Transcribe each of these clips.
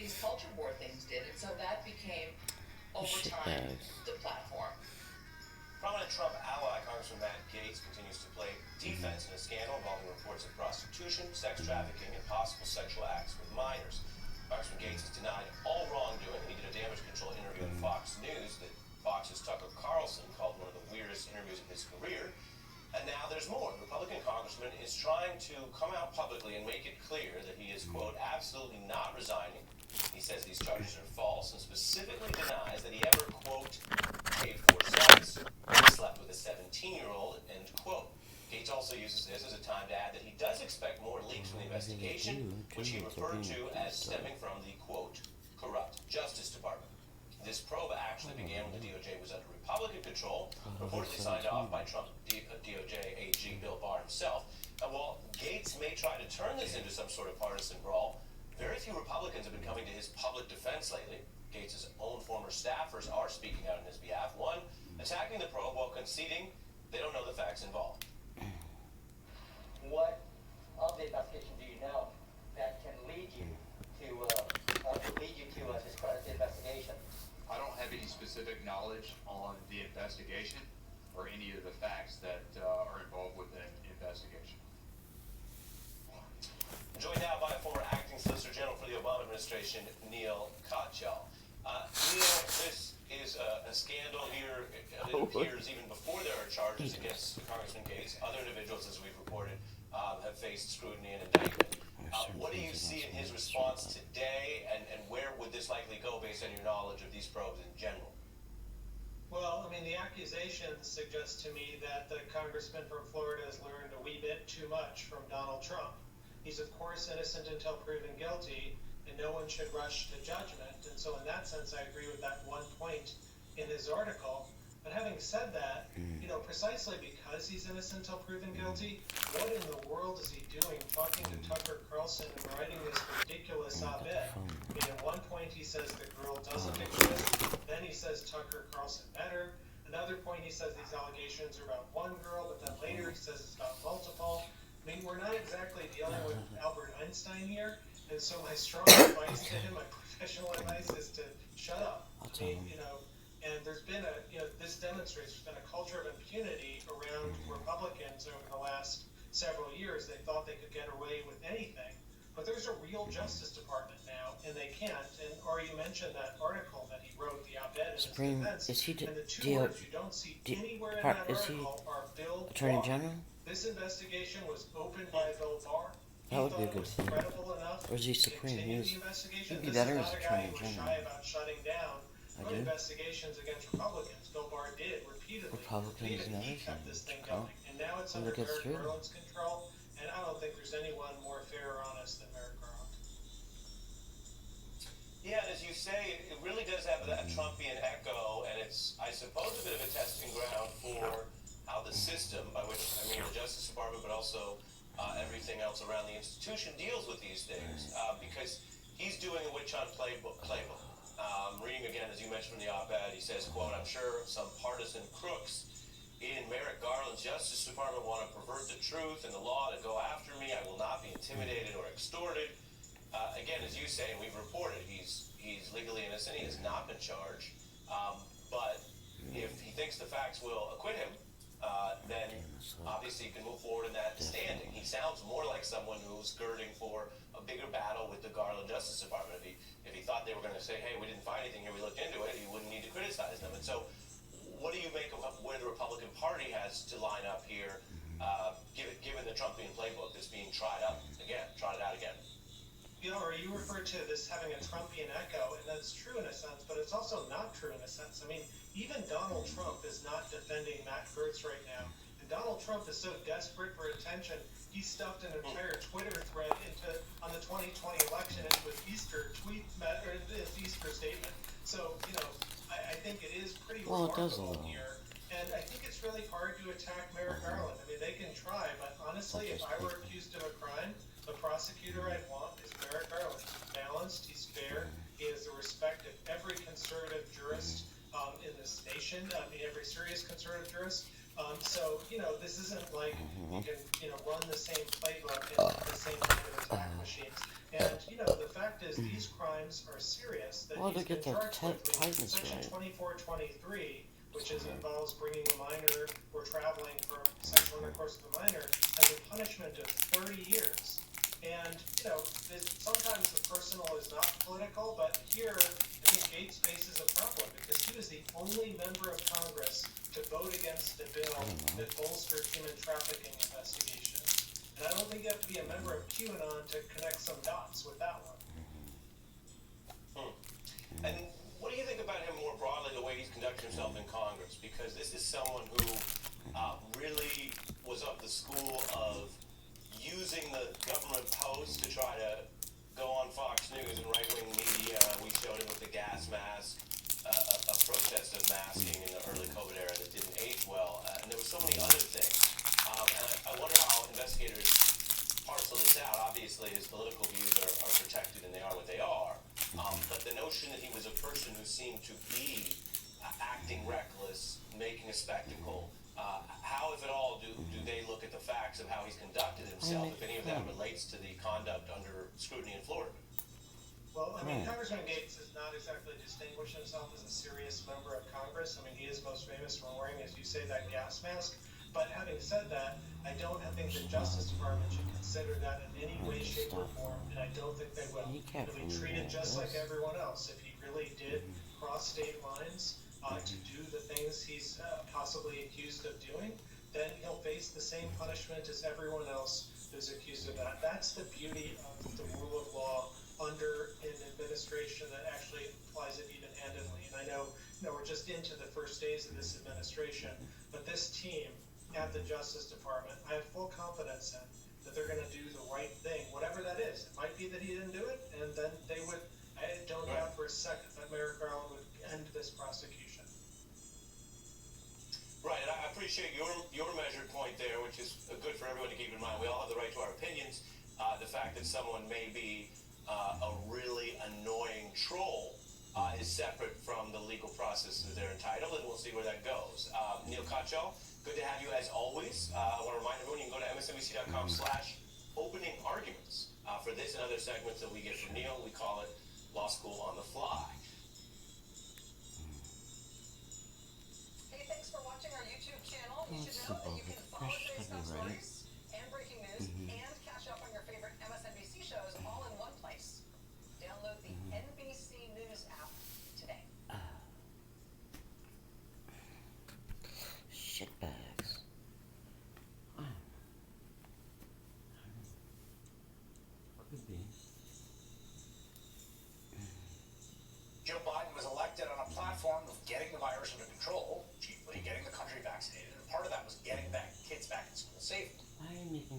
these culture war things did, and so that became, over time, the platform. Prominent Trump ally Congressman Matt Gaetz continues to play defense in a scandal involving reports of prostitution, sex trafficking, and possible sexual acts with minors. Congressman Gaetz has denied all wrongdoing. He did a damage control interview on Fox News that Fox's Tucker Carlson called one of the weirdest interviews of his career. And now there's more. The Republican congressman is trying to come out publicly and make it clear that he is, quote, absolutely not resigning. He says these charges are false and specifically denies that he ever, quote, paid for sex or slept with a 17-year-old, end quote. Gaetz also uses this as a time to add that he does expect more leaks from the investigation, which he referred to as stemming from the, quote, corrupt Justice Department. This probe actually began when the DOJ was under Republican control, reportedly signed off by Trump DOJ AG Bill Barr himself. And while Gaetz may try to turn this into some sort of partisan brawl, very few Republicans have been coming to his public defense lately. Gaetz' own former staffers are speaking out on his behalf. One, attacking the probe while conceding they don't know the facts involved. What of the investigation do you know that can lead you to discredit the investigation? I don't have any specific knowledge on the investigation or any of the facts that are involved with the investigation. I'm joined now by former acting Solicitor General for the Obama administration, Neil Katyal. Neil, this is a scandal here. It appears even before there are charges against Congressman Gaetz. Other individuals, as we've reported, have faced scrutiny and indictment. What do you see in his response today, and where would this likely go based on your knowledge of these probes in general? Well, I mean, the accusations suggest to me that the congressman from Florida has learned a wee bit too much from Donald Trump. He's, of course, innocent until proven guilty, and no one should rush to judgment. And so in that sense, I agree with that one point in his article. But having said that, precisely because he's innocent until proven guilty, what in the world is he doing talking to Tucker Carlson and writing this ridiculous op-ed? I mean, at one point he says the girl doesn't exist, then he says Tucker Carlson better. Another point he says these allegations are about one girl, but then later he says it's about multiple. I mean, we're not exactly dealing with Albert Einstein here, and so my strong advice to him, my professional advice, is to shut up. And there's been this demonstrates there's been a culture of impunity around Republicans over the last several years. They thought they could get away with anything, but there's a real Justice Department now, and they can't. And you mentioned that article that he wrote, the op-ed in his defense, and the two words you don't see anywhere in that article are Bill Attorney Barr. General? This investigation was opened by Bill Barr. That would be a good thing. Credible enough Or is he to Supreme? continue the investigation. He'd be This better is as not a guy Attorney who was General. shy about shutting down investigations against Republicans. Bill Barr did repeatedly. Republicans and He everything. kept this thing going. And now it's under Look at Merrick through. Garland's control, and I don't think there's anyone more fair or honest than Merrick Garland. Yeah, and as you say, it really does have that Trumpian echo, and it's, I suppose, a bit of a testing ground for how the system, by which I mean the Justice Department, but also everything else around the institution, deals with these things, because he's doing a witch hunt playbook. Reading again, as you mentioned from the op-ed, he says, quote, I'm sure some partisan crooks in Merrick Garland's Justice Department want to pervert the truth and the law to go after me. I will not be intimidated or extorted. Again, as you say, and we've reported, he's legally innocent. He has not been charged. But if he thinks the facts will acquit him, then obviously he can move forward in that standing. He sounds more like someone who's girding for a bigger battle with the Garland Justice Department. If he thought they were going to say, hey, we didn't find anything here, we looked into it, he wouldn't need to criticize them. And so what do you make of where the Republican Party has to line up here, given the Trumpian playbook that's being trotted out again? Or you refer to this having a Trumpian echo, and that's true in a sense, but it's also not true in a sense. I mean, even Donald Trump is not defending Matt Gaetz right now. And Donald Trump is so desperate for attention, he stuffed an entire Twitter thread on the 2020 election into his Easter statement. So, I think it is pretty remarkable here. And I think it's really hard to attack Merrick Garland. I mean, they can try, but honestly, if I were accused of a crime, the prosecutor I'd want is Merrick Garland. He's balanced, he's fair, he has the respect of every conservative jurist in this nation, every serious conservative jurist. So, this isn't like you can, run the same playbook and the same kind of attack machines. And, the fact is these crimes are serious that he's been charged with. Section 2423, which involves bringing a minor or traveling for sexual intercourse with a minor, has a punishment of 30 years. And, sometimes the personal is not political, but here, I think Gates faces a problem because he was the only member of Congress to vote against a bill that bolstered human trafficking investigations. And I don't think you have to be a member of QAnon to connect some dots with that one. And what do you think about him more broadly, the way he's conducting himself in Congress? Because this is someone who really was of the school of using the government post to try to go on Fox News and right-wing media. We showed him with the gas mask, a protest of masking in the early COVID era that didn't age well. And there were so many other things. And I wonder how investigators parcel this out. Obviously, his political views are protected and they are what they are. But the notion that he was a person who seemed to be acting reckless, making a spectacle, how, if at all, do they look at the facts of how he's conducted himself, if any of that relates to the conduct under scrutiny in Florida? Well, Congressman Gates has not exactly distinguished himself as a serious member of Congress. He is most famous for wearing, as you say, that gas mask. But having said that, I think the Justice Department should consider that in any way, shape, or form, and I don't think they will. He'll be treated just like everyone else. If he really did cross state lines to do the things he's possibly accused of doing, then he'll face the same punishment as everyone else who's accused of that. That's the beauty of the rule of law under an administration that actually applies it even-handedly. And I know, we're just into the first days of this administration, but this team at the Justice Department, I have full confidence in that they're going to do the right thing, whatever that is. It might be that he didn't do it, and then they would, I don't doubt for a second that Merrick Garland would end this prosecution. Right, and I appreciate your measured point there, which is good for everyone to keep in mind. We all have the right to our opinions. The fact that someone may be a really annoying troll is separate from the legal process that they're entitled, and we'll see where that goes. Neil Katyal, good to have you as always. I want to remind everyone you can go to msnbc.com/opening arguments for this and other segments that we get from Neil. We call it Law School on the Fly. Hey, thanks for watching our YouTube channel. You should know that you can follow today's top stories and breaking news and catch up on your favorite MSNBC shows all in one place. Download the NBC News app today. Shitbags. Could be. Joe Biden was elected on a platform of getting the virus under control, chiefly getting the country vaccinated, and part of that was getting kids back in school safely.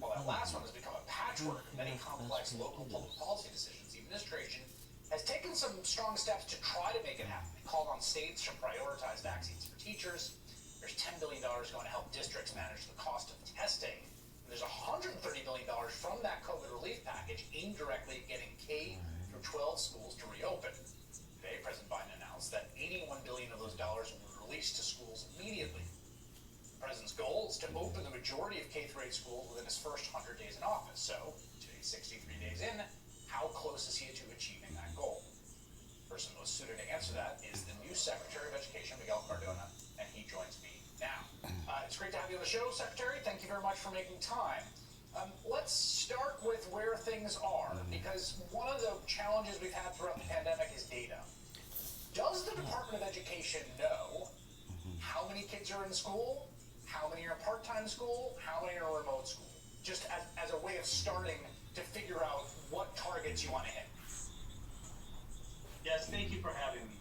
While that last one has become a patchwork of many complex local public policy decisions, the administration has taken some strong steps to try to make it happen. They called on states to prioritize vaccines for teachers. There's $10 billion going to help districts manage the cost of testing. And there's $130 billion from that COVID relief package aimed directly at getting K through 12 schools to reopen. Today, President Biden announced that $81 billion of those dollars will be released to schools immediately. The president's goal is to open the majority of K-8 schools within his first 100 days in office. So, today's 63 days in, how close is he to achieving that goal? The person most suited to answer that is the new Secretary of Education, Miguel Cardona, and he joins me now. It's great to have you on the show, Secretary. Thank you very much for making time. Let's start with where things are, because one of the challenges we've had throughout the pandemic is data. Does the Department of Education know how many kids are in school, how many are in part-time school, how many are in remote school? Just as a way of starting to figure out what targets you want to hit. Yes, thank you for having me.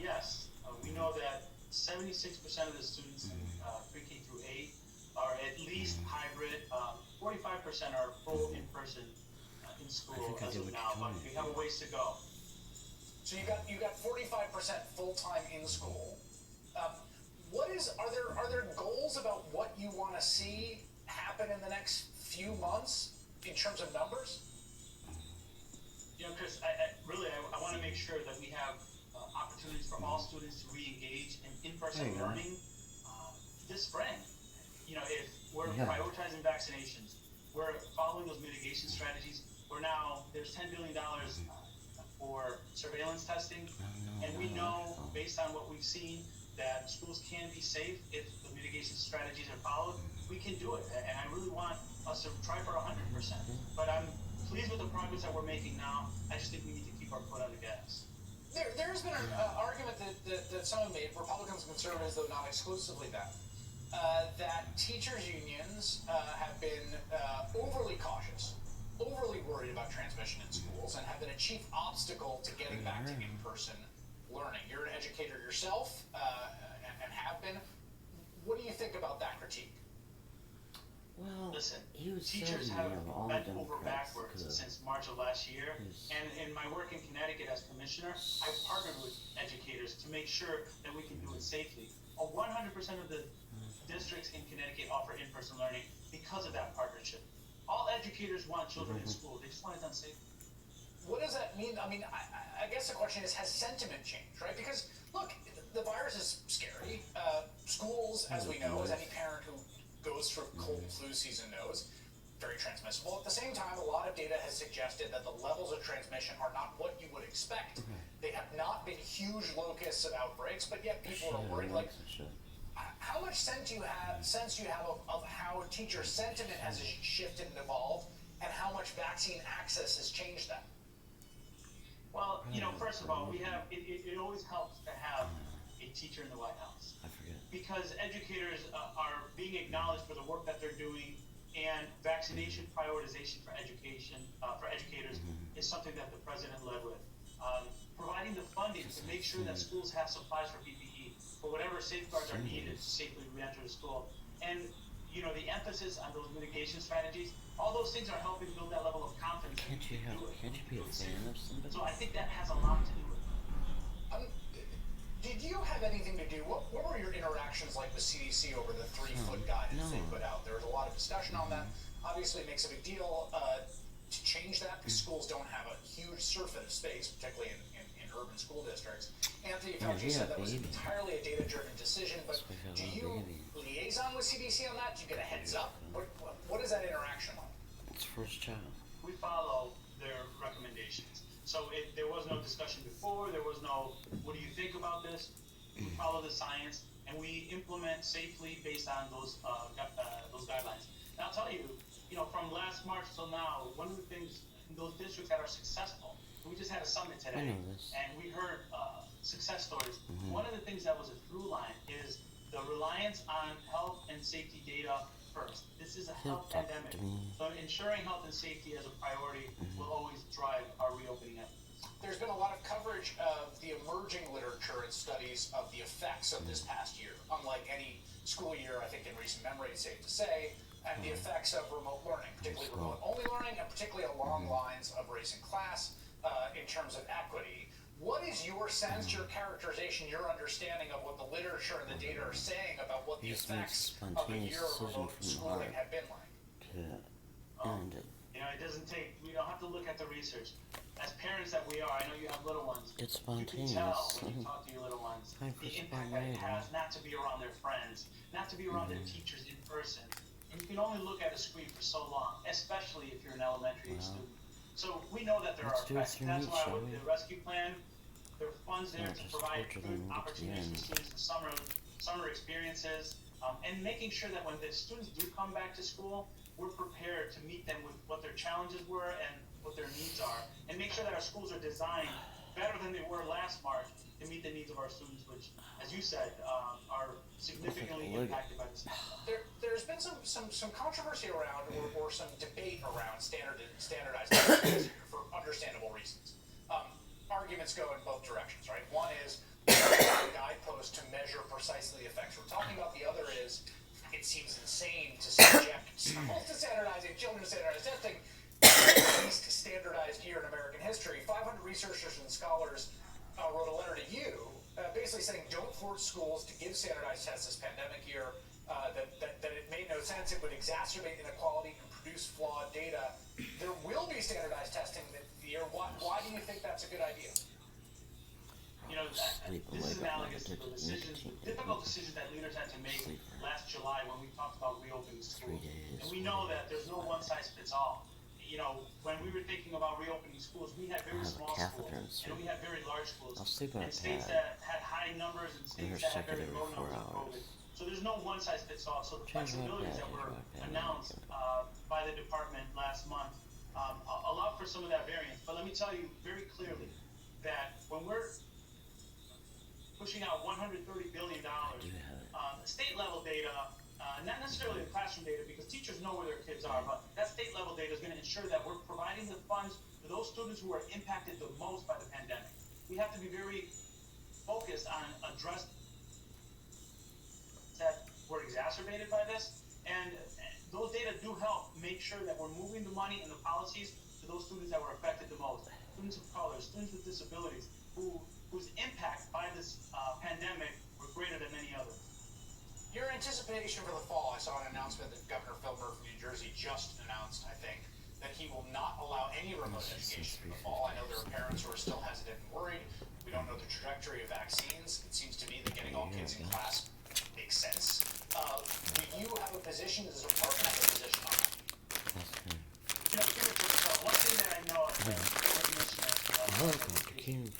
Yes, we know that 76% of the students in pre-K through 8 are at least hybrid. 45% are full in-person in school as of now, but we have a ways to go. So you got 45% full-time in school. Are there goals about what you want to see happen in the next few months in terms of numbers? Chris, I want to make sure that we have opportunities for all students to re-engage in in-person learning this spring. if we're prioritizing vaccinations, we're following those mitigation strategies. There's $10 billion for surveillance testing, and we know, based on what we've seen, that schools can be safe if the mitigation strategies are followed. We can do it, and I really want us to try for 100%. But I'm pleased with the progress that we're making now. I just think we need to keep our foot on the gas. There's been an argument that someone made, Republicans and conservatives, though not exclusively that teachers' unions have been overly cautious, overly worried about transmission in schools, and have been a chief obstacle to getting back to in-person learning. You're an educator yourself, and have been. What do you think about that critique? Well, listen, teachers have bent over backwards since March of last year, and in my work in Connecticut as commissioner, I've partnered with educators to make sure that we can do it safely. 100% of the districts in Connecticut offer in-person learning because of that partnership. All educators want children in school. They just want it done safely. What does that mean? I mean, I guess the question is, has sentiment changed, right? Because, look, the virus is scary. Schools, as we know, as any parent who goes through cold and flu season knows, very transmissible. At the same time, a lot of data has suggested that the levels of transmission are not what you would expect. They have not been huge locusts of outbreaks, but yet people are worried. Like, how much sense do you have of how teacher sentiment has shifted and evolved, and how much vaccine access has changed that? Well, first of all, it always helps to have a teacher in the White House. Because educators are being acknowledged for the work that they're doing, and vaccination prioritization for educators is something that the president led with. Providing the funding to make sure that schools have supplies for PPE, for whatever safeguards are needed to safely re-enter the school. And, the emphasis on those mitigation strategies, all those things are helping build that level of confidence. Can't you be a fan of somebody? So I think that has a lot to do with it. Did you have anything to do, what were your interactions like with CDC over the 3-foot guidance they put out? There was a lot of discussion on that. Obviously, it makes a big deal to change that, because schools don't have a huge surface of space, particularly in urban school districts. Anthony Fauci said that was entirely a data-driven decision, but do you liaison with CDC on that? Do you get a heads up? What is that interaction like? It's first child. We follow their recommendations. So there was no discussion before, there was no, what do you think about this? We follow the science, and we implement safely based on those guidelines. And I'll tell you, from last March till now, one of the things in those districts that are successful, we just had a summit today, and we heard success stories. One of the things that was a through line is the reliance on health and safety data first. This is a health pandemic, so ensuring health and safety as a priority will always drive our reopening efforts. There's been a lot of coverage of the emerging literature and studies of the effects of this past year, unlike any school year, I think, in recent memory, it's safe to say, and the effects of remote learning, particularly remote-only learning, and particularly along lines of race and class in terms of equity. What is your sense, your characterization, your understanding of what the literature and the data are saying about what the effects of a year of remote schooling have been like? It doesn't take, we don't have to look at the research. As parents that we are, I know you have little ones. It's spontaneous. You can tell when you talk to your little ones the impact that it has not to be around their friends, not to be around their teachers in person. And you can only look at a screen for so long, especially if you're an elementary student. So we know that there are effects. That's why with the rescue plan, there are funds there to provide good opportunities for students for summer experiences, and making sure that when the students do come back to school, we're prepared to meet them with what their challenges were and what their needs are, and make sure that our schools are designed better than they were last March to meet the needs of our students, which, as you said, are significantly impacted by this pandemic. There's been some controversy around, or some debate around standardized tests for understandable reasons. Arguments go in both directions, right? One is a guidepost to measure precisely the effects we're talking about. The other is it seems insane to subject schools to standardizing, children to standardized testing, the least standardized year in American history. 500 researchers and scholars wrote a letter to you, basically saying don't force schools to give standardized tests this pandemic year, that it made no sense, it would exacerbate inequality and produce flawed data. There will be standardized testing this year. Why do you think that's a good idea? sleep this away, is but analogous to the difficult decision that leaders had to make last July when we talked about reopening schools. 3 days. And we know that there's no one size fits all. You know, when we were thinking about reopening schools, we had very small schools and we had very large schools. I'll sleep on a and states pad. that had high numbers and states that had very low numbers of COVID. So there's no one size fits all. So the flexibilities that were announced by the department last month allow for some of that variance. But let me tell you very clearly that when we're pushing out $130 billion, state level data, not necessarily the classroom data because teachers know where their kids are, but that state level data is going to ensure that we're providing the funds for those students who are impacted the most by the pandemic. We have to be very focused on addressing that were exacerbated by this, and those data do help make sure that we're moving the money and the policies to those students that were affected the most. Students of color, students with disabilities, whose impact by this pandemic were greater than many others. Your anticipation for the fall, I saw an announcement that Governor Philbert from New Jersey just announced, I think, that he will not allow any remote education in the fall. I know there are parents who are still hesitant and worried. We don't know the trajectory of vaccines. It seems to me that getting all kids in class makes sense. Do you have a position? Does the department have a position on that? You know, one thing that I know as a commissioner, COVID-19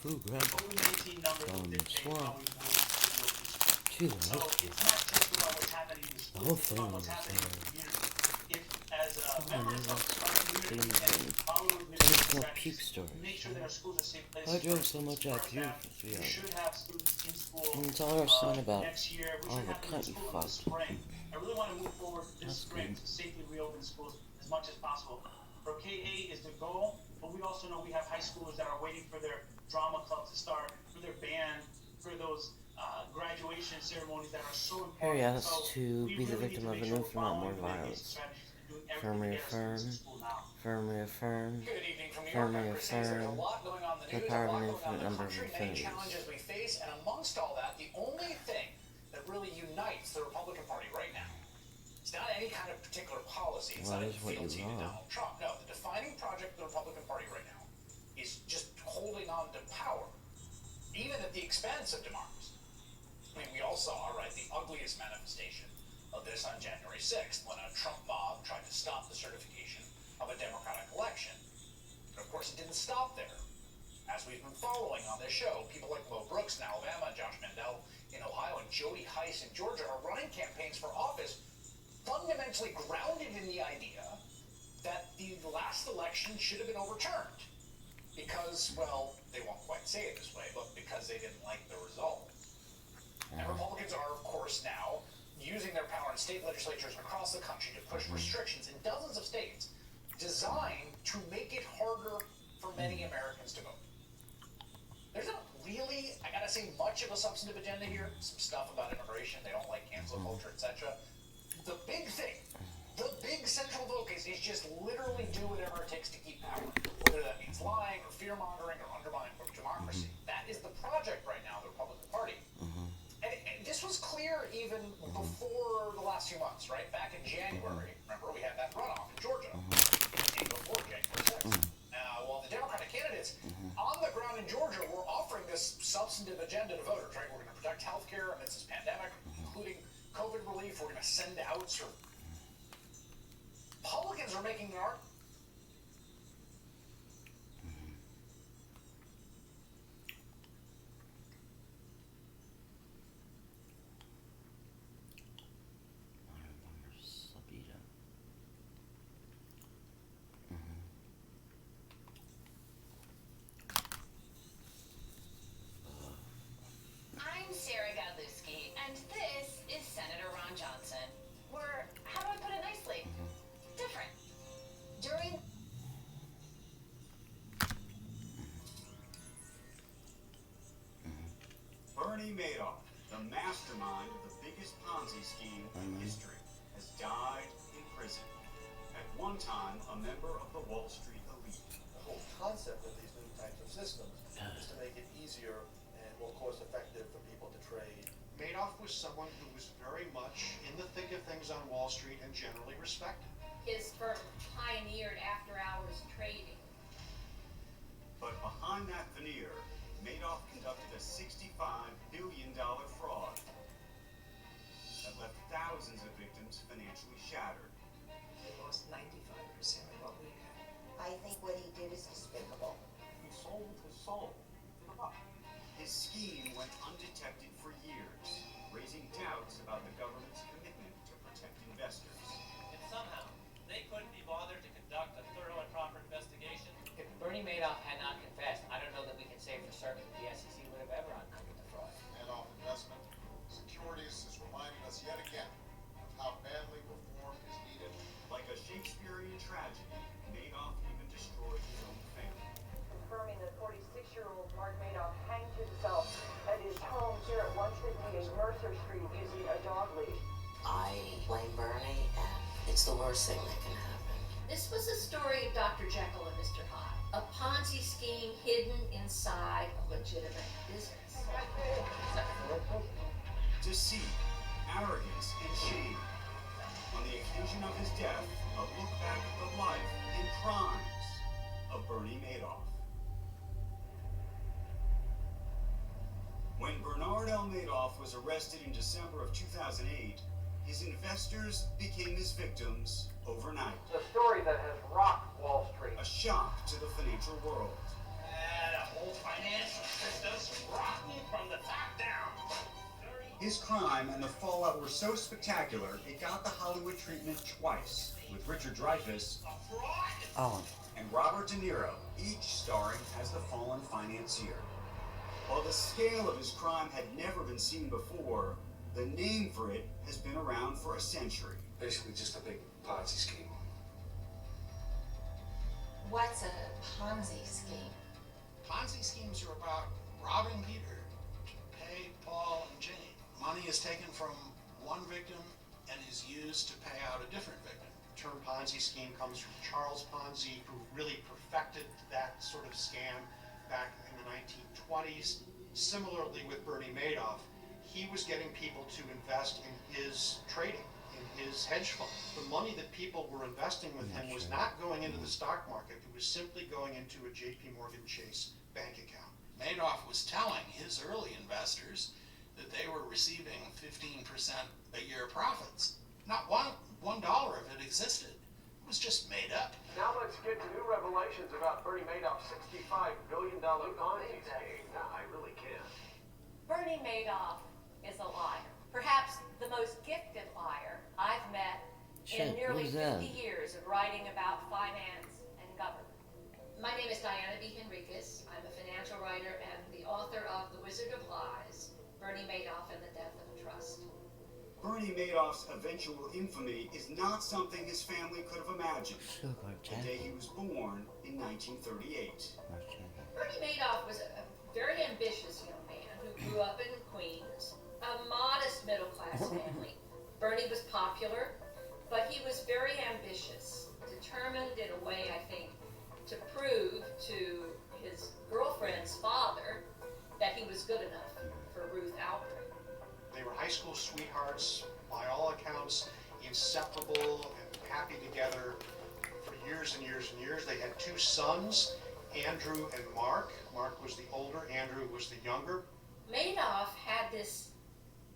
numbers will dictate how we move to the open school. So it's not just about what's happening in the school, it's about what's happening in the community. If, as members of our community, can follow those mission strategies, make sure that our schools are safe places. I drove so much out here for 3 We hours. should have students in school Tell our son about next year. We all should the have them in cunt you school in the fucked. spring. I really want to move forward this That's spring good. to safely reopen schools as much as possible. For K-8 is the goal, but we also know we have high schoolers that are waiting for their drama club to start, for their band, for those graduation ceremonies that are so important. Harry asks So to we be the really need victim to of make an sure we're infinite more following the mitigation violence. strategies and doing Firm everything to get our reaffirm. students in school now. Firm reaffirm. Good evening from New York. Firmly I'm Chris Hayes. There's a affirm lot going on in the the news, a power of lot an going on in infinite the number of country, many infinities. challenges we face, and amongst all that, the only thing that really unites the Republican Party right now, it's not any kind of particular policy, it's Well, not it is what you fealty to love. Donald Trump. No, the defining project of the Republican Party right now is just holding on to power, even at the expense of democracy. I mean, we all saw, right, the ugliest manifestation of this on January 6th when a Trump mob tried to stop the certification of a Democratic election. But of course, it didn't stop there. As we've been following on this show, people like Mo Brooks in Alabama, Josh Mandel in Ohio, and Jody Heiss in Georgia are running campaigns for office fundamentally grounded in the idea that the last election should have been overturned. Because, well, they won't quite say it this way, but because they didn't like the result. And Republicans are, of course, now using their power in state legislatures across the country to push restrictions in dozens of states designed to make it harder for many Americans to vote. There's not really, I gotta say, much of a substantive agenda here. Some stuff about immigration, they don't like cancel culture, etc. The big thing, the big central focus is just literally do whatever it takes to keep power. Whether that means lying or fear-mongering or undermining democracy. That is the project right now of the Republican Party. And this was clear even before the last few months, right? Back in January, remember, we had that runoff in Georgia, the day before January 6th. Well, the Democratic candidates on the ground in Georgia were offering this substantive agenda to voters, right? We're going to protect health care amidst this pandemic, including COVID relief. We're going to send out sort of... Republicans are making an argument. I'm Sarah Godlewski, and this is Senator Ron Johnson. We're, how do I put it nicely? Different. During Bernie Madoff, the mastermind of the biggest Ponzi scheme in history, has died in prison. At one time, a member of the Wall Street elite. The whole concept of these new types of systems is to make it easier and more cost-effective for people to trade. Madoff was someone who was very much in the thick of things on Wall Street and generally respected. His firm pioneered after-hours trading. But behind that veneer, Madoff conducted a $65 thousands of victims financially shattered. We lost 95% of what we had. I think what he did is despicable. He sold his soul. His scheme went undetected for years, raising doubts about the government's commitment to protect investors. And somehow, they couldn't be bothered to conduct a thorough and proper investigation. If Bernie Madoff had not confessed, I don't know that we can say for certain that the SEC would have ever uncovered the fraud. Madoff Investment Securities is reminding us yet again of how badly reform is needed. Like a Shakespearean tragedy, Madoff even destroyed his own family. Confirming that 46-year-old Mark Madoff hanged himself at his home here at 158 Mercer Street using a dog leash. I blame Bernie, and it's the worst thing that can happen. This was a story of Dr. Jekyll and Mr. Hyde, a Ponzi scheme hidden inside a legitimate business. Deceit, arrogance, and shame. On the occasion of his death, a look back at the life and crimes of Bernie Madoff. When Bernard L. Madoff was arrested in December of 2008, his investors became his victims overnight. The story that has rocked Wall Street. A shock to the financial world. The whole financial system's rotten from the top down. His crime and the fallout were so spectacular, it got the Hollywood treatment twice, with Richard Dreyfuss and Robert De Niro, each starring as the fallen financier. While the scale of his crime had never been seen before, the name for it has been around for a century. Basically just a big Ponzi scheme. What's a Ponzi scheme? Ponzi schemes are about robbing Peter to pay Paul and Jane. Money is taken from one victim and is used to pay out a different victim. The term Ponzi scheme comes from Charles Ponzi, who really perfected that sort of scam back in the 1920s. Similarly with Bernie Madoff, he was getting people to invest in his trading, in his hedge fund. The money that people were investing with him was not going into the stock market, it was simply going into a JP Morgan Chase bank account. Madoff was telling his early investors that they were receiving 15% a year profits. Not $1 of it existed. It was just made up. Now let's get to new revelations about Bernie Madoff's $65 billion Ponzi scheme. No, I really can't. Bernie Madoff is a liar. Perhaps the most gifted liar I've met in nearly 50 years of writing about finance and government. My name is Diana B. Henriquez. I'm a financial writer and the author of The Wizard of Lies, Bernie Madoff and the Death of a Trust. Bernie Madoff's eventual infamy is not something his family could have imagined the day he was born in 1938. Bernie Madoff was a very ambitious young man who grew up in Queens, a modest middle-class family. Bernie was popular, but he was very ambitious, determined in a way, I think, to prove to his girlfriend's father that he was good enough for Ruth Alpert. They were high school sweethearts, by all accounts, inseparable and happy together for years and years and years. They had two sons, Andrew and Mark. Mark was the older, Andrew was the younger. Madoff had this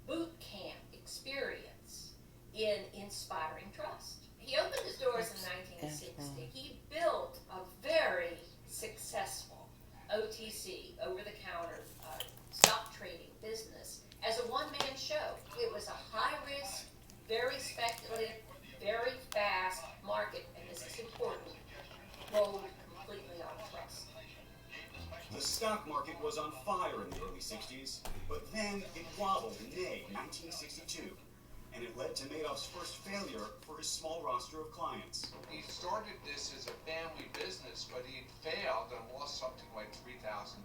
boot camp experience in inspiring trust. He opened his doors in 1960. He built a very successful OTC, over-the-counter stock trading business as a one-man show. It was a high-risk, very speculative, very fast market, and this is important, rolled completely on trust. The stock market was on fire in the early 60s, but then it wobbled in May 1962, and it led to Madoff's first failure for his small roster of clients. He started this as a family business, but he failed and lost something like $3,000,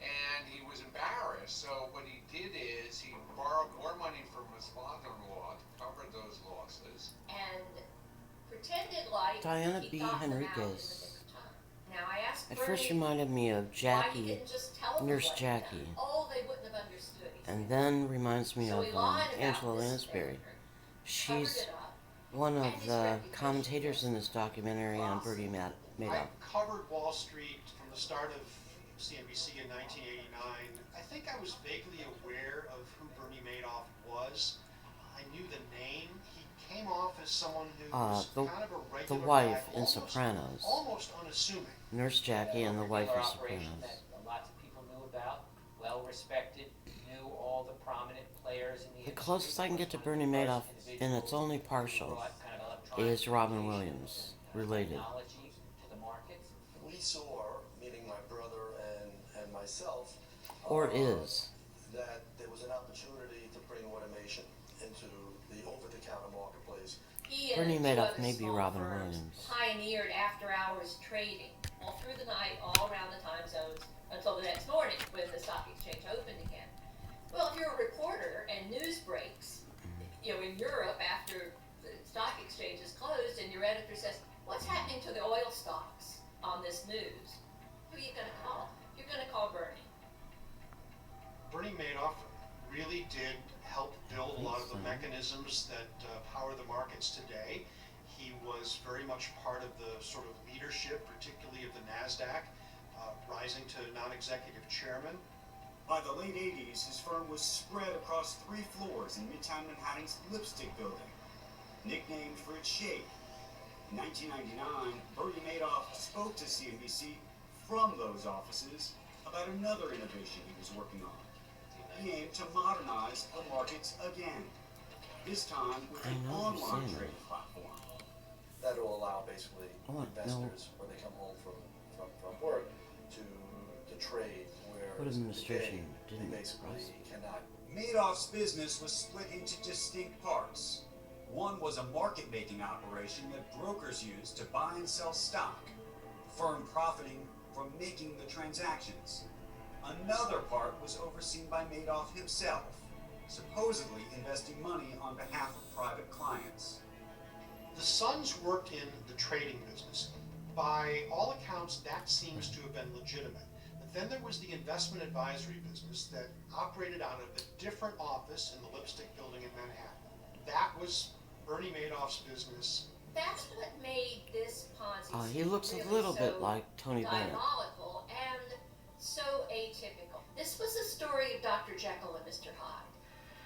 and he was embarrassed. So what he did is he borrowed more money from his father-in-law to cover those losses. And pretended like Diana he B. got them out in the Henriquez. nick of time. Now I asked At Bernie first reminded me of why he Jackie, didn't just tell them Nurse what he'd done. Jackie. Oh, they wouldn't have understood. He said. And then reminds me So of he lied about Angela this Lansbury. covered She's it up, one and of his the reputation. commentators in this documentary on Bernie I Madoff. covered Wall Street from the start of CNBC in 1989. I think I was vaguely aware of who Bernie Madoff was. I I knew the name. He came off as someone who was The kind of a regular wife guy, in almost, Sopranos. almost unassuming. Nurse Jackie and the wife in operation Sopranos. that lots of people knew about, well respected, knew all the prominent players in the The closest I can get to Bernie Madoff, and it's only partial, is Robin Williams, related. To the markets. We saw, meaning my brother and myself, Or is. that there was an opportunity to bring automation into the over-the-counter marketplace. He Bernie and Madoff two may other be small Robin firms Williams. pioneered after-hours trading all through the night, all around the time zones, until the next morning when the stock exchange opened again. Well, if you're a reporter and news breaks, you know, in Europe after the stock exchange is closed and your editor says, what's happening to the oil stocks on this news? Who are you going to call? You're going to call Bernie. Bernie Madoff really did help build a lot of the mechanisms that power the markets today. He was very much part of the sort of leadership, particularly of the NASDAQ, rising to non-executive chairman. By the late 80s, his firm was spread across 3 floors in Midtown Manhattan's Lipstick Building, nicknamed for its shape. In 1999, Bernie Madoff spoke to CNBC from those offices about another innovation he was working on. He aimed to modernize the markets again, this time with an online trading platform. That will allow basically investors, when they come home from work, to trade where What administration didn't, they basically cannot. Madoff's business was split into distinct parts. One was a market-making operation that brokers used to buy and sell stock, the firm profiting from making the transactions. Another part was overseen by Madoff himself, supposedly investing money on behalf of private clients. The sons worked in the trading business. By all accounts, that seems to have been legitimate. But then there was the investment advisory business that operated out of a different office in the Lipstick Building in Manhattan. That was Bernie Madoff's business. That's what made this Ponzi He looks really a little so bit like Tony Bennett. diabolical and so atypical. This was the story of Dr. Jekyll and Mr. Hyde,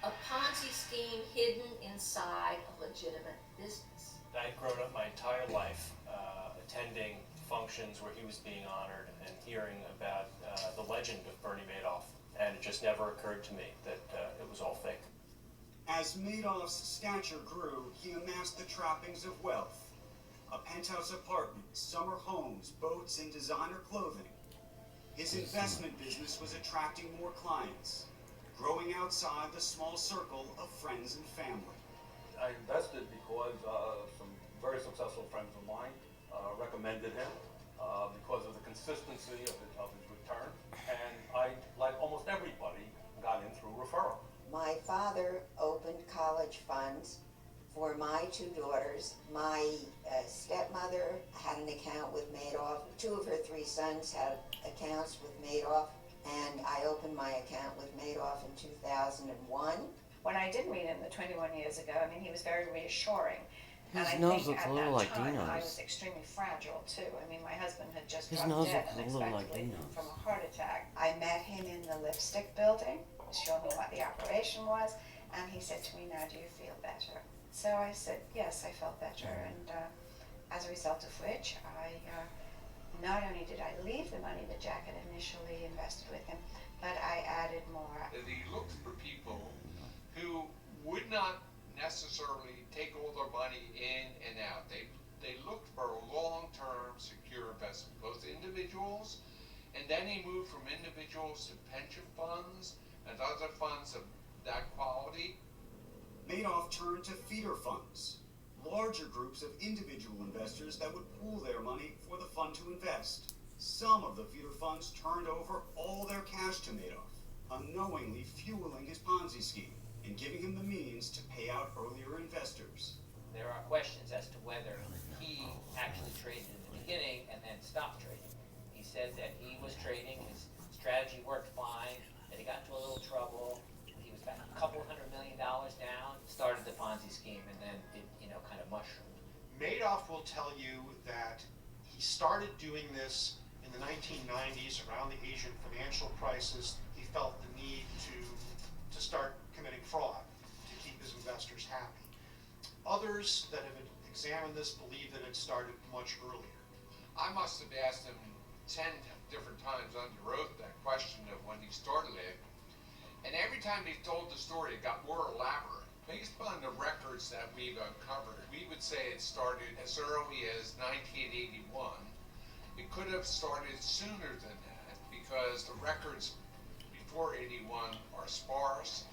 a Ponzi scheme hidden inside a legitimate business. I'd grown up my entire life attending functions where he was being honored and hearing about the legend of Bernie Madoff, and it just never occurred to me that it was all fake. As Madoff's stature grew, he amassed the trappings of wealth. A penthouse apartment, summer homes, boats, and designer clothing. His investment business was attracting more clients, growing outside the small circle of friends and family. I invested because some very successful friends of mine recommended him because of the consistency of his return. And I, like almost everybody, got in through referral. My father opened college funds for my 2 daughters. My stepmother had an account with Madoff. 2 of her 3 sons had accounts with Madoff, and I opened my account with Madoff in 2001. When I did meet him 21 years ago, I mean, he was very reassuring. His and I nose think looks at a little that like time, Dino's. I was extremely fragile too. I mean, my husband had just His dropped nose dead looks a little like unexpectedly Dino's. from a heart attack. I met him in the Lipstick Building, showed me what the operation was, and he said to me, "Now, do you feel better?" So I said, "Yes, I felt better," and as a result of which, I not only did I leave the money that Jack had initially invested with him, but I added more. He looked for people who would not necessarily take all their money in and out. They looked for a long-term secure investment, both individuals, and then he moved from individuals to pension funds and other funds of that quality. Madoff turned to feeder funds, larger groups of individual investors that would pool their money for the fund to invest. Some of the feeder funds turned over all their cash to Madoff, unknowingly fueling his Ponzi scheme and giving him the means to pay out earlier investors. There are questions as to whether he actually traded in the beginning and then stopped trading. He said that he was trading, his strategy worked fine, that he got into a little trouble, he was about $200 million down, started the Ponzi scheme, and then it, kind of mushroomed. Madoff will tell you that he started doing this in the 1990s around the Asian financial crisis. He felt the need to start committing fraud to keep his investors happy. others that have examined this believe that it started much earlier. I must have asked him 10 different times under oath that question of when he started it, and every time he told the story, it got more elaborate. Based on the records that we've uncovered, we would say it started as early as 1981. It could have started sooner than that because the records before 81 are sparse.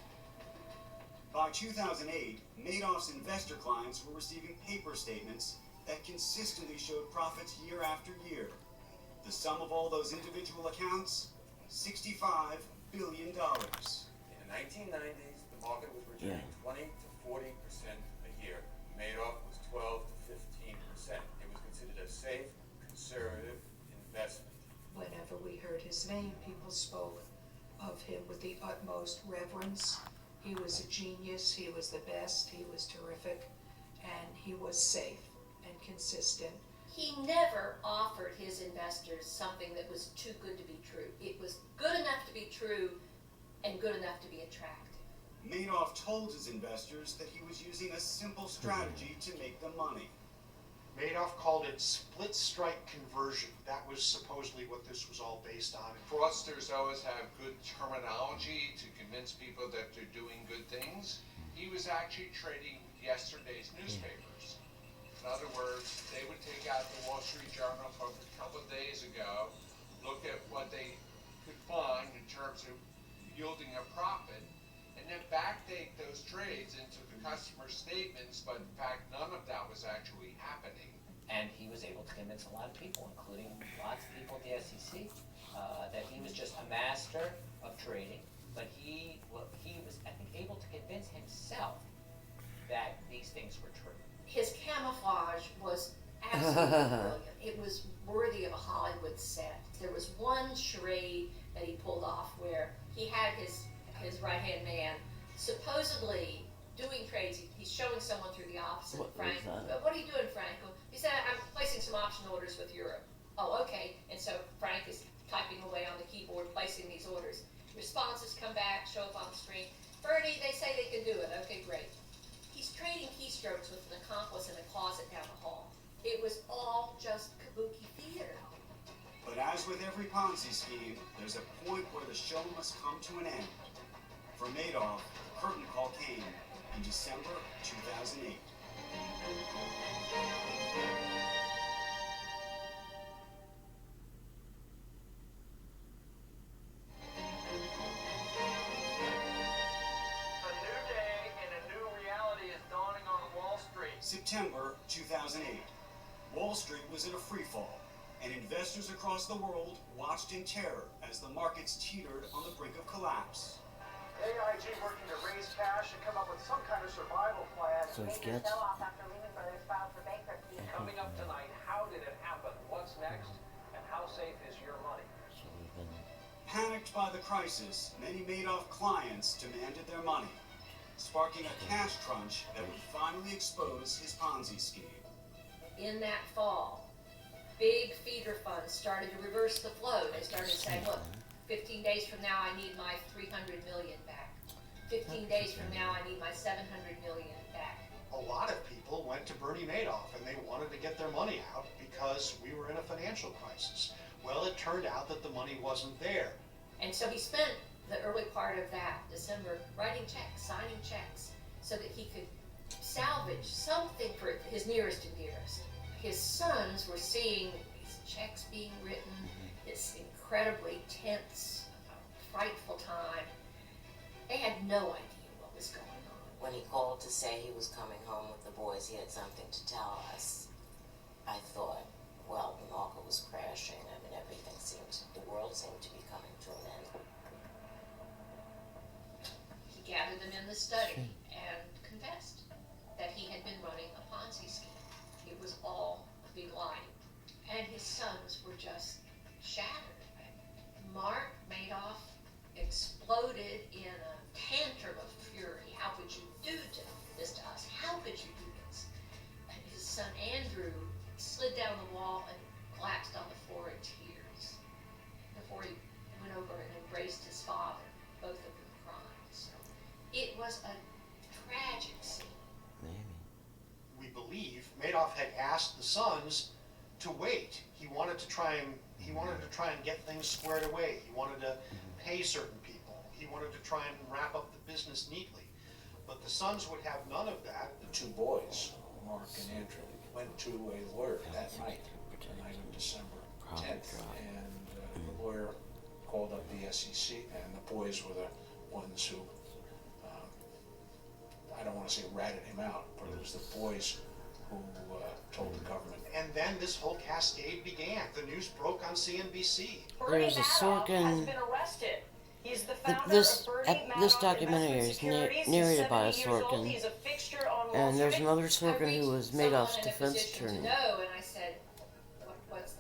By 2008, Madoff's investor clients were receiving paper statements that consistently showed profits year after year. The sum of all those individual accounts, $65 billion. In the 1990s, the market was returning 20 to 40% a year. Madoff was 12 to 15%. It was considered a safe, conservative investment. Whenever we heard his name, people spoke of him with the utmost reverence. He was a genius, he was the best, he was terrific, and he was safe and consistent. He never offered his investors something that was too good to be true. It was good enough to be true and good enough to be attractive. Madoff told his investors that he was using a simple strategy to make them money. Madoff called it split strike conversion. That was supposedly what this was all based on. Fraudsters always have good terminology to convince people that they're doing good things. He was actually trading yesterday's newspapers. In other words, they would take out the Wall Street Journal from a couple of days ago, look at what they could find in terms of yielding a profit, and then backdate those trades into the customer statements, but in fact none of that was actually happening. And he was able to convince a lot of people, including lots of people at the SEC, that he was just a master of trading, but he was, I think, able to convince himself that these things were true. His camouflage was absolutely brilliant. It was worthy of a Hollywood set. There was one charade that he pulled off where he had his right-hand man supposedly doing trades. He's showing someone through the office, and Frank, what are you doing, Frank? He said, I'm placing some option orders with Europe. Oh, okay. And so Frank is typing away on the keyboard, placing these orders. Responses come back, show up on the screen. Bernie, they say they can do it. Okay, great. He's trading keystrokes with an accomplice in a closet down the hall. It was all just kabuki theater. But as with every Ponzi scheme, there's a point where the show must come to an end. For Madoff, the curtain call came in December 2008. September 2008. Wall Street was in a freefall, and investors across the world watched in terror as the markets teetered on the brink of collapse. AIG working to raise cash and come up with some kind of survival plan. So he gets after Lehman Brothers filed for bankruptcy. Coming up tonight, how did it happen? What's next? And how safe is your money? Panicked by the crisis, many Madoff clients demanded their money, sparking a cash crunch that would finally expose his Ponzi scheme. In that fall, big feeder funds started to reverse the flow. They started saying, look, 15 days from now I need my 300 million back. 15 days from now I need my 700 million back. A lot of people went to Bernie Madoff and they wanted to get their money out because we were in a financial crisis. Well, it turned out that the money wasn't there. And so he spent the early part of that December writing checks, signing checks, so that he could salvage something for his nearest and dearest. His sons were seeing these checks being written, this incredibly tense, frightful time. They had no idea what was going on. When he called to say he was coming home with the boys, he had something to tell us. I thought, well, the market was crashing. I mean, the world seemed to be coming to an end. He gathered them in the study and confessed that he had been running a Ponzi scheme. It was all a big lie. And his sons were just shattered. Mark Madoff exploded in a tantrum of fury. How could you do this to us? How could you do this? And his son Andrew slid down the wall and collapsed on the floor in tears before he went over and embraced his father, both of them crying. So it was a tragic scene. Maybe. Madoff had asked the sons to wait. He wanted to try and get things squared away. He wanted to pay certain people. He wanted to try and wrap up the business neatly. But the sons would have none of that. The two boys, Mark and Andrew, went to a lawyer that night, the night of December 10th, and the lawyer called up the SEC, and the boys were the ones who, I don't want to say ratted him out, but it was the boys who told the government. And then this whole cascade began. The news broke on CNBC. There's a Sorkin. This documentary is narrated by a Sorkin, and there's another Sorkin who was Madoff's defense attorney. No, and I said, what's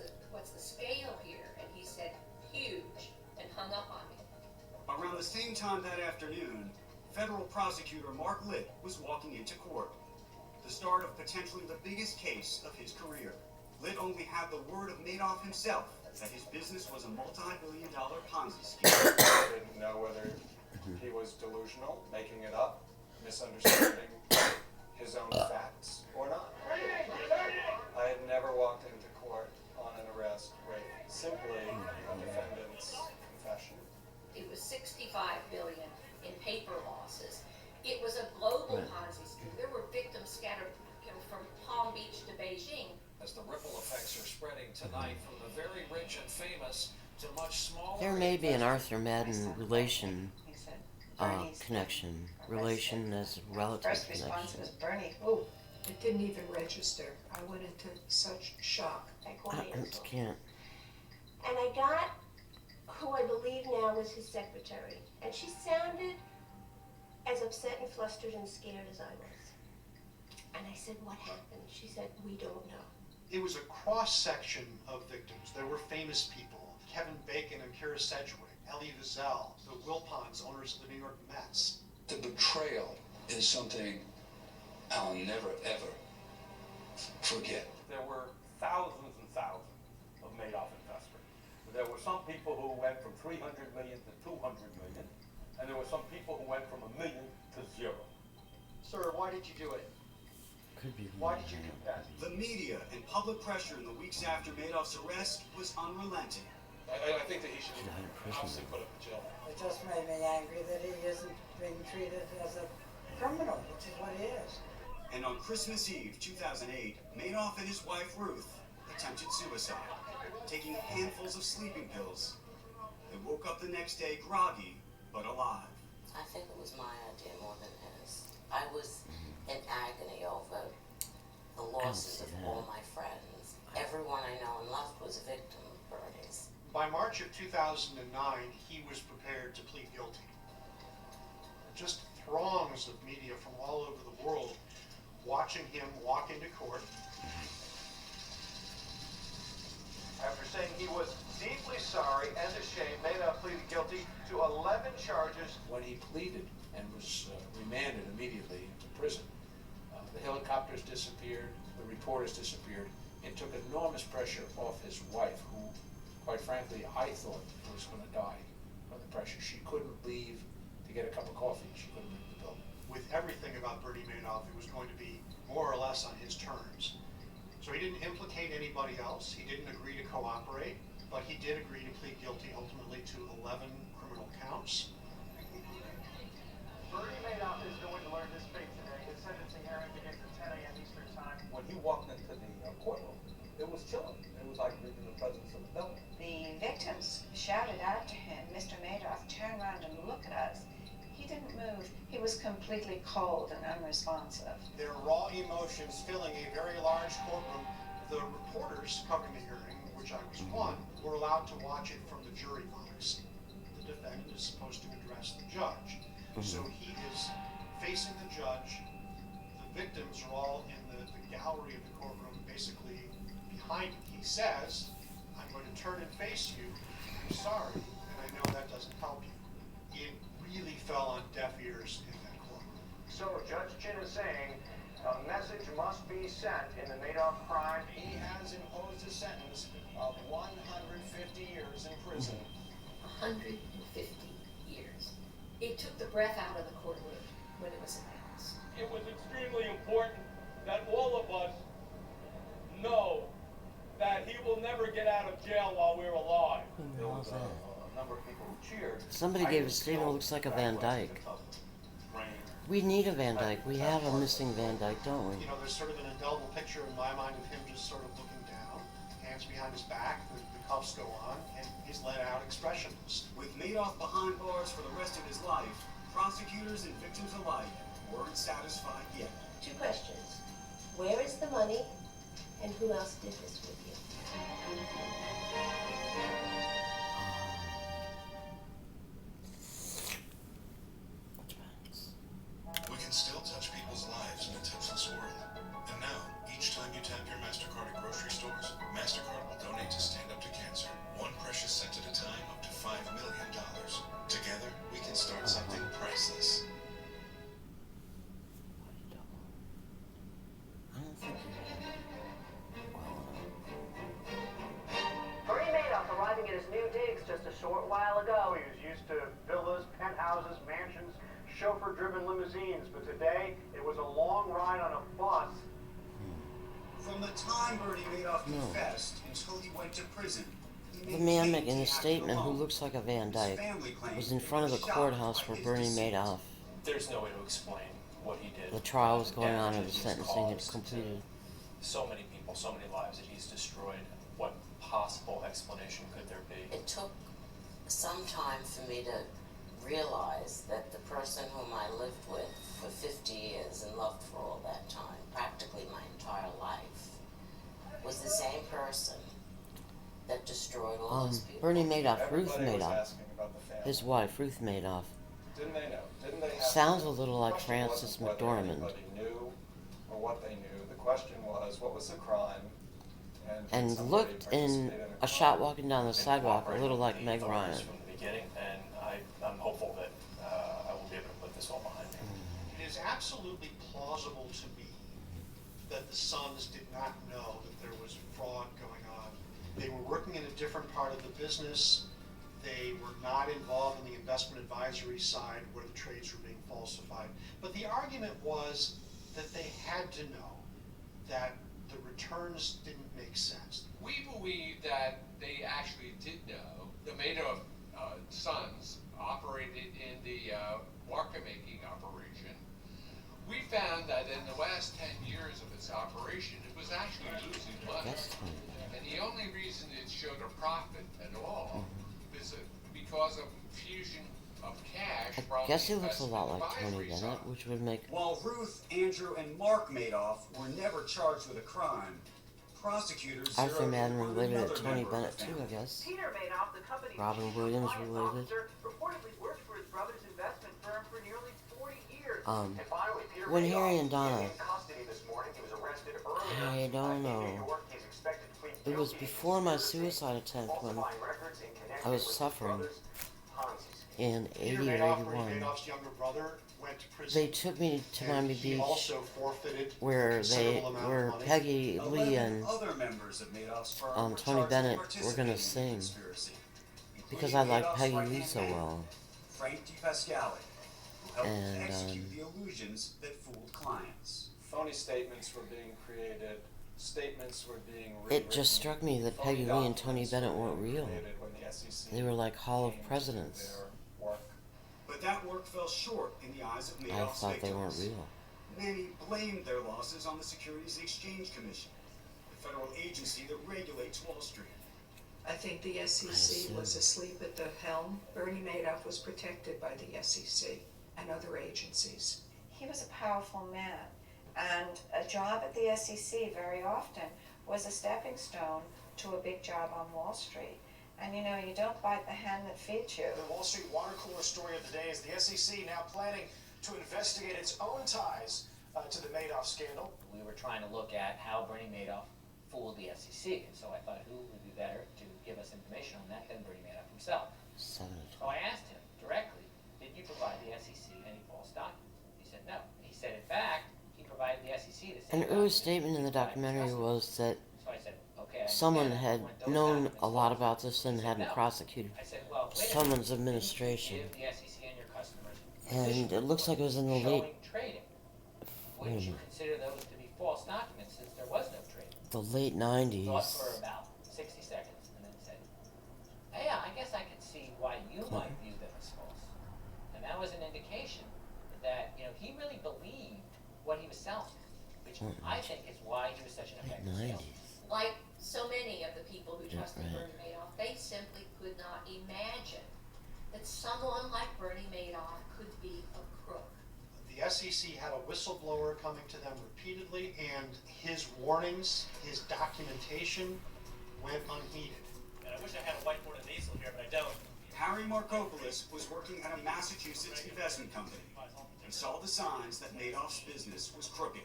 the scale here? And he said, huge, and hung up on me. Around the same time that afternoon, federal prosecutor Mark Litt was walking into court. The start of potentially the biggest case of his career. Litt only had the word of Madoff himself that his business was a multi-billion-dollar Ponzi scheme. I didn't know whether he was delusional, making it up, misunderstanding his own facts, or not. I had never walked into court on an arrest with simply a defendant's confession. It was $65 billion in paper losses. It was a global Ponzi scheme. There were victims scattered from Palm Beach to Beijing. As the ripple effects are spreading tonight from the very rich and famous to much smaller. There may be an Arthur Madden relation connection. Relation as a relative First connection. response was Bernie. Oh, it didn't even register. I went into such shock. I can't. And I got who I believe now was his secretary. And she sounded as upset and flustered and scared as I was. And I said, what happened? She said, we don't know. It was a cross-section of victims. There were famous people, Kevin Bacon and Kira Sedgwick, Elie Wiesel, the Wilpons, owners of the New York Mets. The betrayal is something I'll never, ever forget. There were thousands and thousands of Madoff investors. There were some people who went from 300 million to 200 million, and there were some people who went from 1 million to 0. Sir, why did you do it? Why did you confess? The media and public pressure in the weeks after Madoff's arrest was unrelenting. I think that he should obviously put him in jail. It just made me angry that he isn't being treated as a criminal, which is what he is. And on Christmas Eve 2008, Madoff and his wife Ruth attempted suicide, taking handfuls of sleeping pills. They woke up the next day groggy, but alive. I think it was my idea more than his. I was in agony over the losses of all my friends. Everyone I know and loved was a victim of Bernie's. By March of 2009, he was prepared to plead guilty. Just throngs of media from all over the world watching him walk into court. After saying he was deeply sorry and ashamed, Madoff pleaded guilty to 11 charges. When he pleaded and was remanded immediately into prison, the helicopters disappeared, the reporters disappeared, and took enormous pressure off his wife, who, quite frankly, I thought was going to die from the pressure. She couldn't leave to get a cup of coffee. She couldn't leave the building. With everything about Bernie Madoff, it was going to be more or less on his terms. So he didn't implicate anybody else. He didn't agree to cooperate, but he did agree to plead guilty ultimately to 11 criminal counts. Bernie Madoff is going to learn his fate today. His sentencing hearing begins at 10 a.m. Eastern Time. When he walked into the courtroom, it was chilling. It was like being in the presence of the devil. The victims shouted out to him, Mr. Madoff, turn around and look at us. He didn't move. He was completely cold and unresponsive. There are raw emotions filling a very large courtroom. The reporters covering the hearing, which I was one, were allowed to watch it from the jury box. The defendant is supposed to address the judge. So he is facing the judge. The victims are all in the gallery of the courtroom, basically behind him. He says, I'm going to turn and face you. I'm sorry, and I know that doesn't help you. It really fell on deaf ears in that courtroom. So Judge Chin is saying a message must be sent in the Madoff crime. He has imposed a sentence of 150 years in prison. 150 years. It took the breath out of the courtroom when it was announced. It was extremely important that all of us that he will never get out of jail while we're alive. There was a number of people who cheered. Somebody gave a statement that looks like a Van Dyke. We need a Van Dyke. We have a missing Van Dyke, don't we? You know, there's sort of an indelible picture in my mind of him just sort of looking down, hands behind his back, the cuffs go on, and he's let out expressionless. With Madoff behind bars for the rest of his life, prosecutors and victims alike weren't satisfied yet. 2 questions. Where is the money, and who else did this with you? We can still touch people's lives in a touchless world. And now, each time you tap your MasterCard at grocery stores, MasterCard will donate to Stand Up to Cancer. 1 precious cent at a time, up to $5 million. Together, we can start something priceless. Bernie Madoff arriving at his new digs just a short while ago. He was used to villas, penthouses, mansions, chauffeur-driven limousines, but today it was a long ride on a bus. From the time Bernie Madoff confessed until he went to prison, The man making the statement, who looks like a Van Dyke, was in front of the courthouse where Bernie Madoff. There's no way to explain what he did. The trial was going on and the sentencing had completed. So many people, so many lives that he's destroyed. What possible explanation could there be? It took some time for me to realize that the person whom I lived with for 50 years and loved for all that time, practically my entire life, was the same person that destroyed all those people. Bernie Madoff, Ruth Everybody was Madoff, asking about the family. his wife, Ruth Madoff, Didn't they know? Didn't they have sounds to? a little like The question Frances wasn't whether McDormand. anybody knew or what they knew. The question was, what was the crime? And did somebody looked in participate a shot walking down the sidewalk a little like Meg Ryan. From the beginning, and I'm hopeful that I will be able to put this all behind me. It is absolutely plausible to me that the sons did not know that there was fraud going on. They were working in a different part of the business. They were not involved in the investment advisory side where the trades were being falsified. But the argument was that they had to know that the returns didn't make sense. We believe that they actually did know. The Madoff sons operated in the market-making operation. We found that in the last 10 years of its operation, it was actually losing money. And the only reason it showed a profit at all is because of fusion of cash. I guess he looks a lot like Tony Bennett, which would make... While Ruth, Andrew, and Mark Madoff were never charged with a crime, prosecutors Arthur zeroed Madden in on related another to Tony member of Bennett the too, family. I guess. Peter Madoff, the company's Robin chief Williams compliance related. officer, reportedly worked for his brother's investment firm for nearly 40 years. Um, And finally, Peter when Madoff Harry and is Donna, in custody this morning. He was arrested earlier I don't in know. New York. He's expected to plead It was guilty to before my conspiracy, suicide attempt when falsifying records in connection I was with his suffering brother's Ponzi scheme. in Peter 80 or Madoff, Bernie 81. Madoff's younger brother, went to prison. They took me to and Miami he Beach also forfeited where considerable Peggy, Lee, 11 and other members of Madoff's firm were Tony charged Bennett with were gonna participating in the sing conspiracy, because I like Madoff's Peggy right-hand Lee so man, well. Frank DePascali, who helped And, execute the illusions that fooled clients. Phony statements were being created. Statements were being It just struck me that Phony Peggy Lee and Tony documents Bennett were weren't being real. created when the SEC They were like Hall of came to Presidents. their work. But that work fell short in the eyes of I Madoff's thought victims. they weren't real. Many blamed their losses on the Securities and Exchange Commission, the federal agency that regulates Wall Street. I think the SEC was asleep at the helm. Bernie Madoff was protected by the SEC and other agencies. He was a powerful man, and a job at the SEC very often was a stepping stone to a big job on Wall Street. And you know, you don't bite the hand that feeds you. The Wall Street water cooler story of the day is the SEC now planning to investigate its own ties to the Madoff scandal. We were trying to look at how Bernie Madoff fooled the SEC, and so I thought who would be better to give us information on that than Bernie Madoff himself. So I asked him directly, did you provide the SEC any false documents? He said no. He said, in fact, he provided the SEC the same An early statement in the documentary was that So I said, okay. someone had known a lot about this and hadn't prosecuted I said, well, wait a minute. someone's administration. Give the SEC and your customers And it looks like it was in the late... showing trading. Wait a Wouldn't you minute. consider those to be false documents since there was no trading? the late thought 90s. for about 60 seconds, and then said, "Yeah, I guess I can see why you might view them as false." And that was an indication that, you know, he really believed what he was selling, which I think is why he was such an effective salesman. Like so many of the people who trusted Bernie Madoff, they simply could not imagine that someone like Bernie Madoff could be a crook. The SEC had a whistleblower coming to them repeatedly, and his warnings, his documentation went unheeded. And I wish I had a whiteboard and easel here, but I don't. Harry Markopoulos was working at a Massachusetts investment company. He saw the signs that Madoff's business was crooked.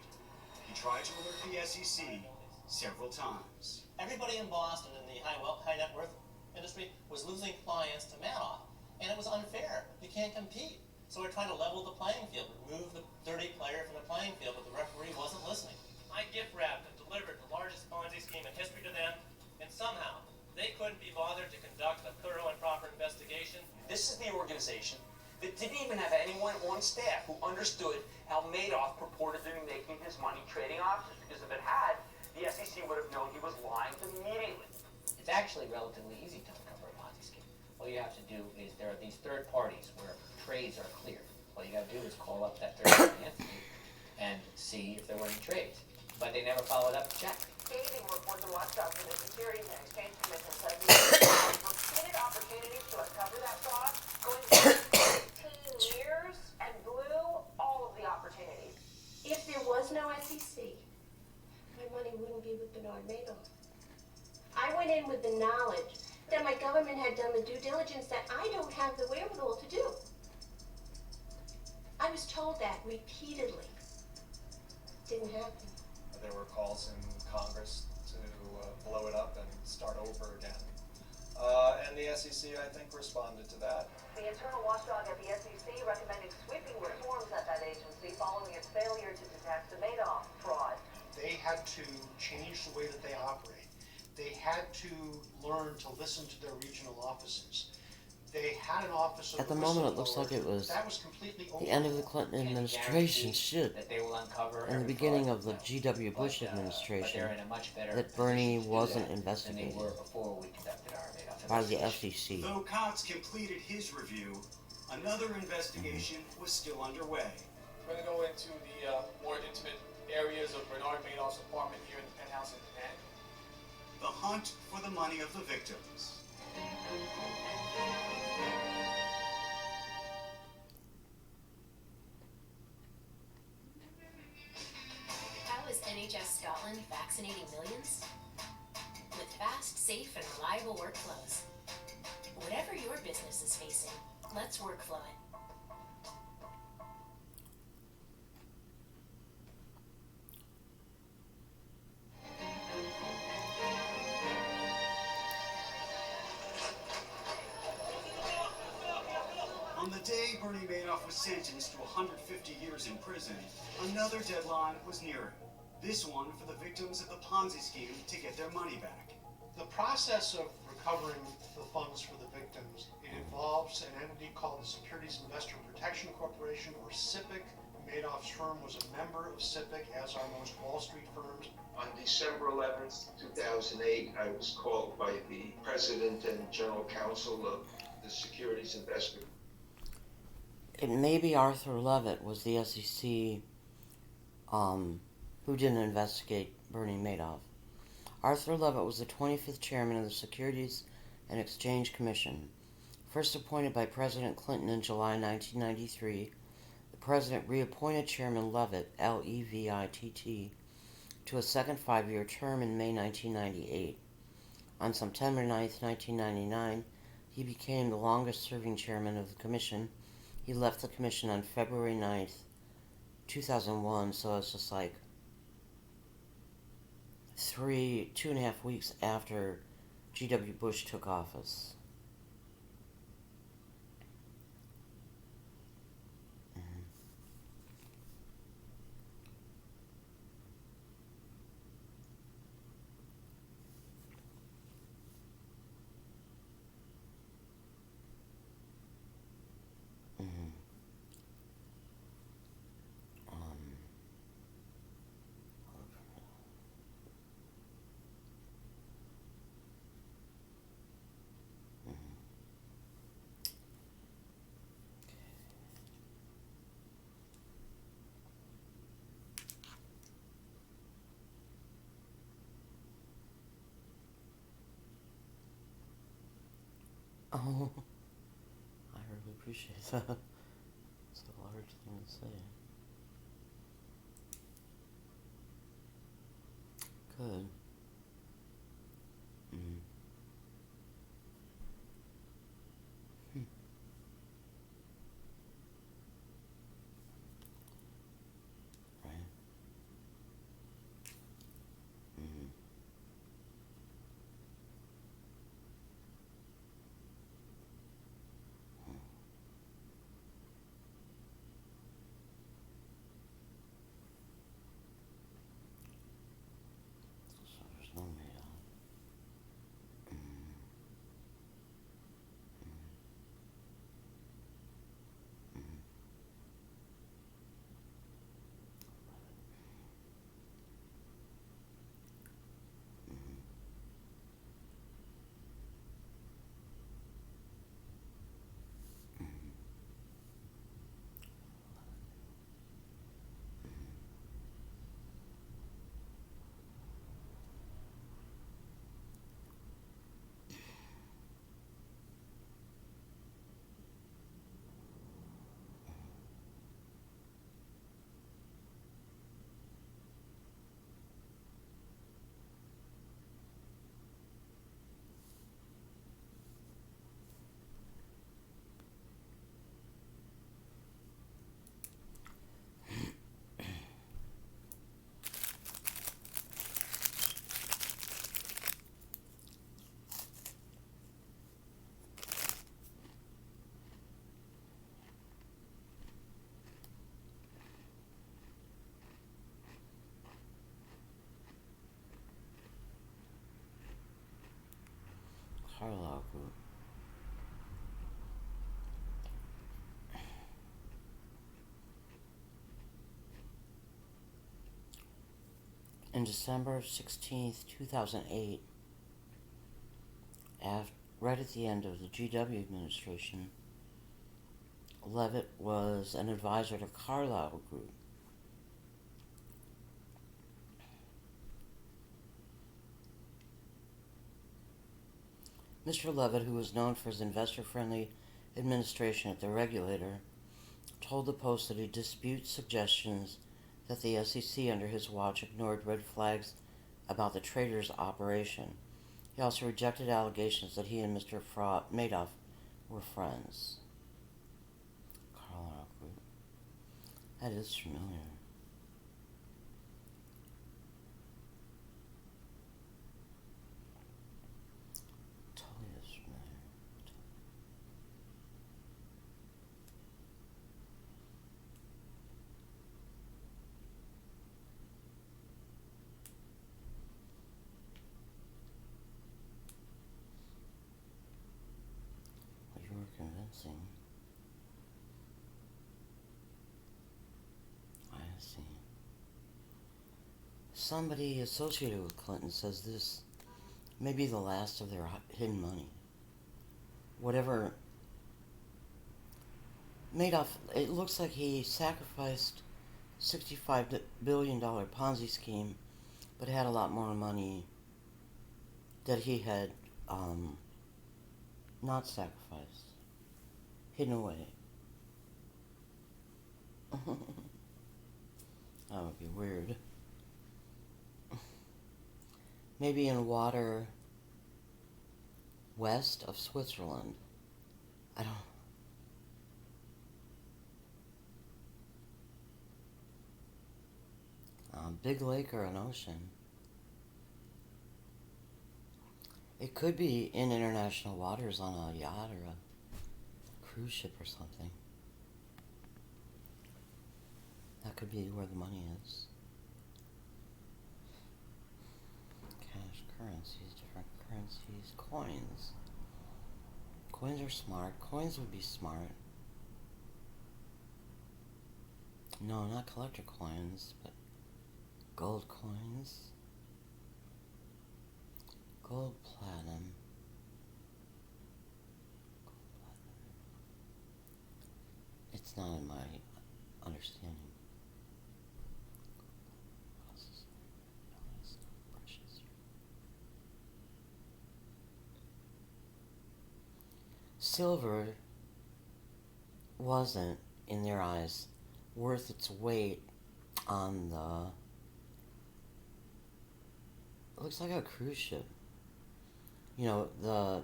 He tried to alert the SEC several times. Everybody in Boston in the high net worth industry was losing clients to Madoff, and it was unfair. You can't compete. So we're trying to level the playing field, remove the dirty player from the playing field, but the referee wasn't listening. I gift wrapped and delivered the largest Ponzi scheme in history to them, and somehow they couldn't be bothered to conduct a thorough and proper investigation. This is the organization that didn't even have anyone on staff who understood how Madoff purported to be making his money trading options, because if it had, the SEC would have known he was lying immediately. It's actually relatively easy to uncover a Ponzi scheme. All you have to do is, there are these third parties where trades are cleared. All you got to do is call up that third party entity and see if there were any trades. But they never followed up to check. Scathing report the watchdog for the Securities and Exchange Commission says we have repeated opportunities to uncover that fraud, going back 15 years, and blew all of the opportunities. If there was no SEC, my money wouldn't be with Bernard Madoff. I went in with the knowledge that my government had done the due diligence that I don't have the wherewithal to do. I was told that repeatedly. Didn't happen. There were calls in Congress to blow it up and start over again. And the SEC, I think, responded to that. The internal watchdog at the SEC recommending sweeping reforms at that agency following its failure to detect the Madoff fraud. They had to change the way that they operate. They had to learn to listen to their regional offices. They had an office of At the moment, it looks like it was the end of the Clinton administration, shit, and the beginning of the G.W. Bush administration, that Bernie wasn't investigated by the SEC. Though Cox completed his review, another investigation was still underway. We're going to go into the more intimate areas of Bernard Madoff's apartment here in the penthouse in Manhattan. The hunt for the money of the victims. How is NHS Scotland vaccinating millions? With fast, safe, and reliable workflows. Whatever your business is facing, let's workflow it. On the day Bernie Madoff was sentenced to 150 years in prison, another deadline was nearing. This one for the victims of the Ponzi scheme to get their money back. The process of recovering the funds for the victims, it involves an entity called the Securities Investor Protection Corporation, or SIPC. Madoff's firm was a member of SIPC, as are most Wall Street firms. On December 11th, 2008, I was called by the President and General Counsel of the Securities Investor. It may be Arthur Levitt was the SEC who didn't investigate Bernie Madoff. Arthur Levitt was the 25th chairman of the Securities and Exchange Commission. First appointed by President Clinton in July 1993, the President reappointed Chairman Levitt, L-E-V-I-T-T, to a second 5-year term in May 1998. On September 9, 1999, he became the longest-serving chairman of the Commission. He left the Commission on February 9th, 2001, so it's just like 2.5 weeks after G.W. Bush took office. Oh, I really appreciate that. It's a large thing to say. Good. Mm. Hmm. Right. Mm. So there's no mail. Carlisle Group. In December 16th, 2008, right at the end of the GW administration, Levitt was an advisor to Carlisle Group. Mr. Levitt, who was known for his investor-friendly administration at the regulator, told the Post that he disputes suggestions that the SEC under his watch ignored red flags about the trader's operation. He also rejected allegations that he and Mr. Madoff were friends. Carlisle Group. That is familiar. Totally is familiar. Well, you were convincing. I see. Somebody associated with Clinton says this may be the last of their hidden money. Whatever Madoff, it looks like he sacrificed $65 billion Ponzi scheme, but had a lot more money that he had not sacrificed, hidden away. That would be weird. Maybe in water west of Switzerland. I don't. Big lake or an ocean. It could be in international waters on a yacht or a cruise ship or something. That could be where the money is. Cash, currencies, different currencies, coins. Coins are smart. Coins would be smart. No, not collector coins, but gold coins. Gold, platinum. It's not in my understanding. silver wasn't, in their eyes, worth its weight on the... It looks like a cruise ship. You know, the...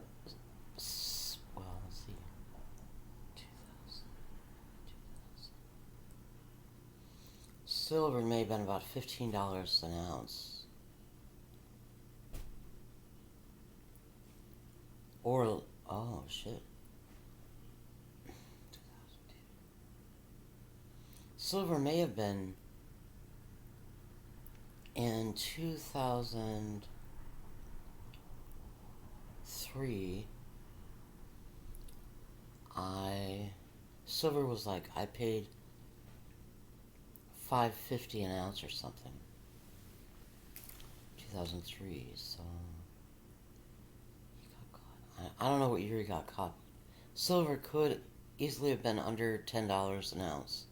Well, let's see. 2,000. Silver may have been about $15 an ounce. Or, oh shit. Silver may have been in 2003. Silver was like, I paid $5.50 an ounce or something. 2003, so he got caught. I don't know what year he got caught. Silver could easily have been under $10 an ounce,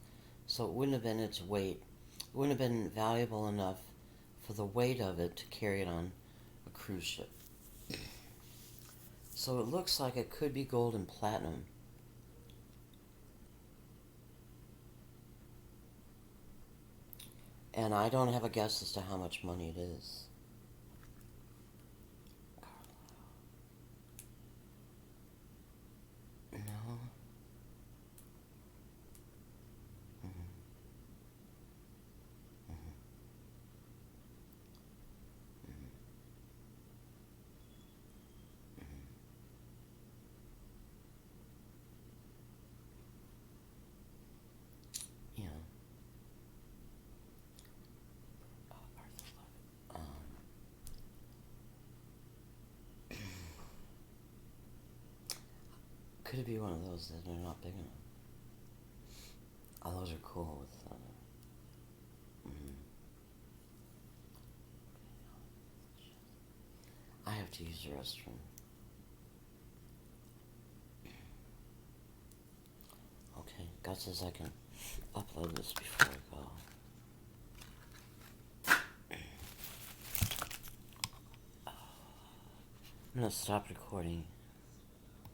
so it wouldn't have been its weight. It wouldn't have been valuable enough for the weight of it to carry it on a cruise ship. So it looks like it could be gold and platinum. And I don't have a guess as to how much money it is. No. Yeah. Could it be one of those that are not big enough? Oh, those are cool with I have to use the restroom. Okay, God says I can upload this before I go. I'm gonna stop recording.